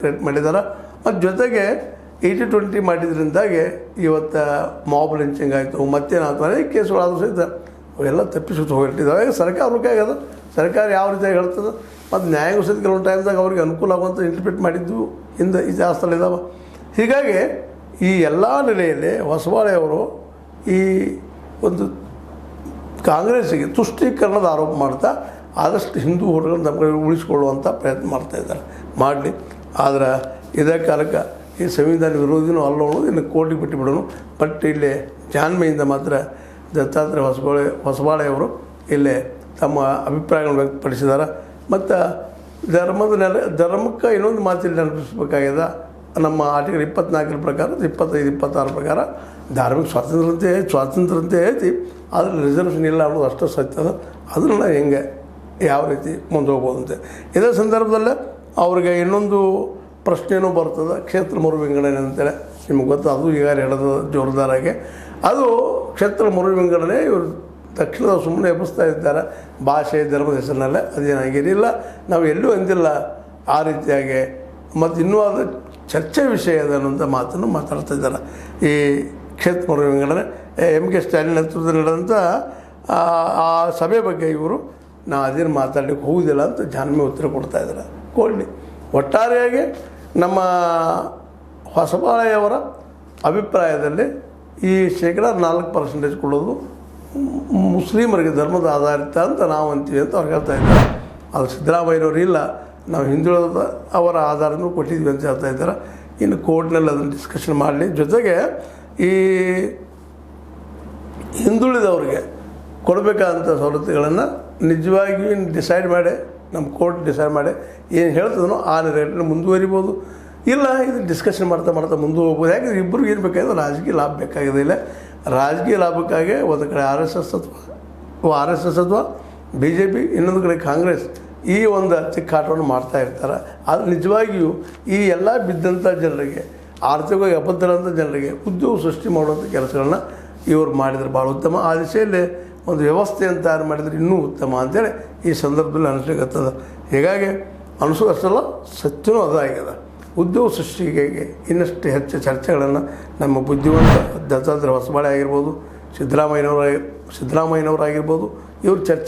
Create ಮಾಡಿದ್ದಾರೆ. ಮತ್ತು ಜೊತೆಗೆ 80-20 ಮಾಡಿದ್ರಿಂದಾಗೆ ಇವತ್ತು ಮಾಬ್ ಲಿಂಚಿಂಗ್ ಆಯಿತು, ಮತ್ತೇನಾಯ್ತು ಅನೇಕ ಕೇಸುಗಳಾದರೂ ಸಹಿತ ಅವೆಲ್ಲ ತಪ್ಪಿಸುತ್ತ ಹೋಗಿಟ್ಟಿದ್ದಾವೆ. ಸರ್ಕಾರ ಆಗದ ಸರ್ಕಾರ ಯಾವ ರೀತಿಯಾಗಿ ಹೇಳ್ತದೆ ಮತ್ತು ನ್ಯಾಯಾಂಗ ಸಹಿತ ಕೆಲವೊಂದು ಟೈಮ್ದಾಗ ಅವ್ರಿಗೆ ಅನುಕೂಲ ಆಗುವಂಥ ಇಂಟರ್ಪ್ರಿಟ್ ಮಾಡಿದ್ದು ಹಿಂದೆ ಇತಿಹಾಸದಲ್ಲಿದ್ದಾವೆ. ಹೀಗಾಗಿ ಈ ಎಲ್ಲ ನೆಲೆಯಲ್ಲಿ ಹೊಸಬಾಳೆಯವರು ಈ ಒಂದು ಕಾಂಗ್ರೆಸ್ಸಿಗೆ ತುಷ್ಟೀಕರಣದ ಆರೋಪ ಮಾಡ್ತಾ ಆದಷ್ಟು ಹಿಂದೂ ಓಟ್ಗಳನ್ನು ನಮ್ಮ ಕಡೆ ಉಳಿಸ್ಕೊಳ್ಳುವಂಥ ಪ್ರಯತ್ನ ಮಾಡ್ತಾಯಿದ್ದಾರೆ. ಮಾಡಲಿ, ಆದರೆ ಇದೇ ಕಾಲಕ್ಕೆ ಈ ಸಂವಿಧಾನ ವಿರೋಧಿನೂ ಅಲ್ಲ ಅನ್ನೋದು ಇನ್ನು ಕೋರ್ಟಿಗೆ ಬಿಟ್ಟುಬಿಡೋನು. ಬಟ್ ಇಲ್ಲಿ ಜಾಣ್ಮೆಯಿಂದ ಮಾತ್ರ ದತ್ತಾತ್ರೇಯ ಹೊಸಬಾಳೆಯವರು ಇಲ್ಲಿ ತಮ್ಮ ಅಭಿಪ್ರಾಯಗಳನ್ನು ವ್ಯಕ್ತಪಡಿಸಿದ್ದಾರೆ. ಮತ್ತು ಧರ್ಮಕ್ಕೆ ಇನ್ನೊಂದು ಮಾತಿಲ್ಲಿ ನೆನಪಿಸಬೇಕಾಗಿದೆ. ನಮ್ಮ ಆರ್ಟಿಕಲ್ 24 ಪ್ರಕಾರ 25-26 ಪ್ರಕಾರ ಧಾರ್ಮಿಕ ಸ್ವಾತಂತ್ರ್ಯ ಐತಿ, ಆದರೆ ರಿಸರ್ವೇಷನ್ ಇಲ್ಲ ಅನ್ನೋದು ಅಷ್ಟು ಸತ್ಯದ. ಅದನ್ನು ಹೆಂಗೆ ಯಾವ ರೀತಿ ಮುಂದೆ ಹೋಗ್ಬೋದಂತೆ. ಇದೇ ಸಂದರ್ಭದಲ್ಲೇ ಅವ್ರಿಗೆ ಇನ್ನೊಂದು ಪ್ರಶ್ನೆಯೂ ಬರ್ತದೆ, ಕ್ಷೇತ್ರ ಮರು ವಿಂಗಡಣೆ ಅಂತೇಳಿ. ನಿಮಗೆ ಗೊತ್ತು, ಅದು ಈಗ ಹೇಳೋದು ಜೋರ್ದಾರಾಗೆ. ಅದು ಕ್ಷೇತ್ರ ಮರು ವಿಂಗಡಣೆ ಇವರು ದಕ್ಷಿಣದ ಸುಮ್ಮನೆ ಎಬ್ಬಿಸ್ತಾ ಇದ್ದಾರೆ ಭಾಷೆ ಧರ್ಮದ ಹೆಸರಿನಲ್ಲೇ. ಅದೇನಾಗಿರಲಿಲ್ಲ, ನಾವು ಎಲ್ಲೂ ಅಂದಿಲ್ಲ ಆ ರೀತಿಯಾಗಿ. ಮತ್ತು ಇನ್ನೂ ಅದು ಚರ್ಚೆ ವಿಷಯ ಇದೆ ಅನ್ನೋಂಥ ಮಾತನ್ನು ಮಾತಾಡ್ತಾ ಇದ್ದಾರೆ. ಈ ಕ್ಷೇತ್ರ ಮರು ವಿಂಗಡಣೆ MK ಸ್ಟಾಲಿನ್ ನೇತೃತ್ವದಲ್ಲಿ ನಡೆದಂಥ ಆ ಸಭೆ ಬಗ್ಗೆ ಇವರು ನಾವು ಅದೇನು ಮಾತಾಡಲಿಕ್ಕೆ ಹೋಗುವುದಿಲ್ಲ ಅಂತ ಜಾನ್ಮೆ ಉತ್ತರ ಕೊಡ್ತಾ ಇದ್ದಾರೆ. ಕೊಡಲಿ. ಒಟ್ಟಾರೆಯಾಗಿ ನಮ್ಮ ಹೊಸಬಾಳೆಯವರ ಅಭಿಪ್ರಾಯದಲ್ಲಿ ಈ 4% ಕೊಡೋದು ಮುಸ್ಲಿಮರಿಗೆ ಧರ್ಮದ ಆಧಾರಿತ ಅಂತ ನಾವು ಅಂತೀವಿ ಅಂತ ಅವ್ರು ಹೇಳ್ತಾ ಇದ್ದಾರೆ. ಅದು ಸಿದ್ದರಾಮಯ್ಯನವರು ಇಲ್ಲ, ನಾವು ಹಿಂದುಳಿದ ಅವರ ಆಧಾರನೂ ಕೊಟ್ಟಿದ್ವಿ ಅಂತ ಹೇಳ್ತಾ ಇದ್ದಾರೆ. ಇನ್ನು ಕೋರ್ಟ್ನಲ್ಲಿ ಅದನ್ನು ಡಿಸ್ಕಷನ್ ಮಾಡಲಿ. ಜೊತೆಗೆ ಈ ಹಿಂದುಳಿದವ್ರಿಗೆ ಕೊಡಬೇಕಾದಂಥ ಸವಲತ್ತುಗಳನ್ನು ನಿಜವಾಗಿಯೂ ಡಿಸೈಡ್ ಮಾಡಿ ನಮ್ಮ ಕೋರ್ಟ್ ಡಿಸೈಡ್ ಮಾಡಿ ಏನು ಹೇಳ್ತದನೋ ಆ ರೇಟನ್ನು ಮುಂದುವರಿಬೋದು. ಇಲ್ಲ ಇದು ಡಿಸ್ಕಷನ್ ಮಾಡ್ತಾ ಮುಂದೆ ಹೋಗ್ಬೋದು. ಯಾಕಂದರೆ ಇಬ್ಬರಿಗೂ ಏನು ಬೇಕಾಗಿದೆ, ರಾಜಕೀಯ ಲಾಭ ಬೇಕಾಗಿದೆ. ಇಲ್ಲ ರಾಜಕೀಯ ಲಾಭಕ್ಕಾಗಿ ಒಂದು ಕಡೆ RSS ಅಥವಾ BJP, ಇನ್ನೊಂದು ಕಡೆ ಕಾಂಗ್ರೆಸ್ ಈ ಒಂದು ಚಿಕ್ಕಾಟವನ್ನು ಮಾಡ್ತಾ ಇರ್ತಾರೆ. ಆದರೆ ನಿಜವಾಗಿಯೂ ಈ ಎಲ್ಲ ಬಿದ್ದಂಥ ಜನರಿಗೆ, ಆರ್ಥಿಕವಾಗಿ ಅಭದ್ರಂಥ ಜನರಿಗೆ ಉದ್ಯೋಗ ಸೃಷ್ಟಿ ಮಾಡುವಂಥ ಕೆಲಸಗಳನ್ನ ಇವರು ಮಾಡಿದರೆ ಭಾಳ ಉತ್ತಮ. ಆ ದಿಶೆಯಲ್ಲಿ ಒಂದು ವ್ಯವಸ್ಥೆಯನ್ನು ತಯಾರು ಮಾಡಿದರೆ ಇನ್ನೂ ಉತ್ತಮ ಅಂತೇಳಿ ಈ ಸಂದರ್ಭದಲ್ಲಿ ಅನಿಸ್ಲಿಕ್ಕತ್ತದ. ಹೀಗಾಗಿ ಅನಿಸೋದಷ್ಟಲ್ಲ, ಸತ್ಯನೂ ಅದಾಗಿದೆ. ಉದ್ಯೋಗ ಸೃಷ್ಟಿಗೆ ಇನ್ನಷ್ಟು ಹೆಚ್ಚು ಚರ್ಚೆಗಳನ್ನು ನಮ್ಮ ಬುದ್ಧಿವಂತ ದತ್ತಾತ್ರೇಯ ಹೊಸಬಾಳೆ ಆಗಿರ್ಬೋದು, ಸಿದ್ದರಾಮಯ್ಯನವರಾಗಿರ್ಬೋದು, ಇವರು ಚರ್ಚೆ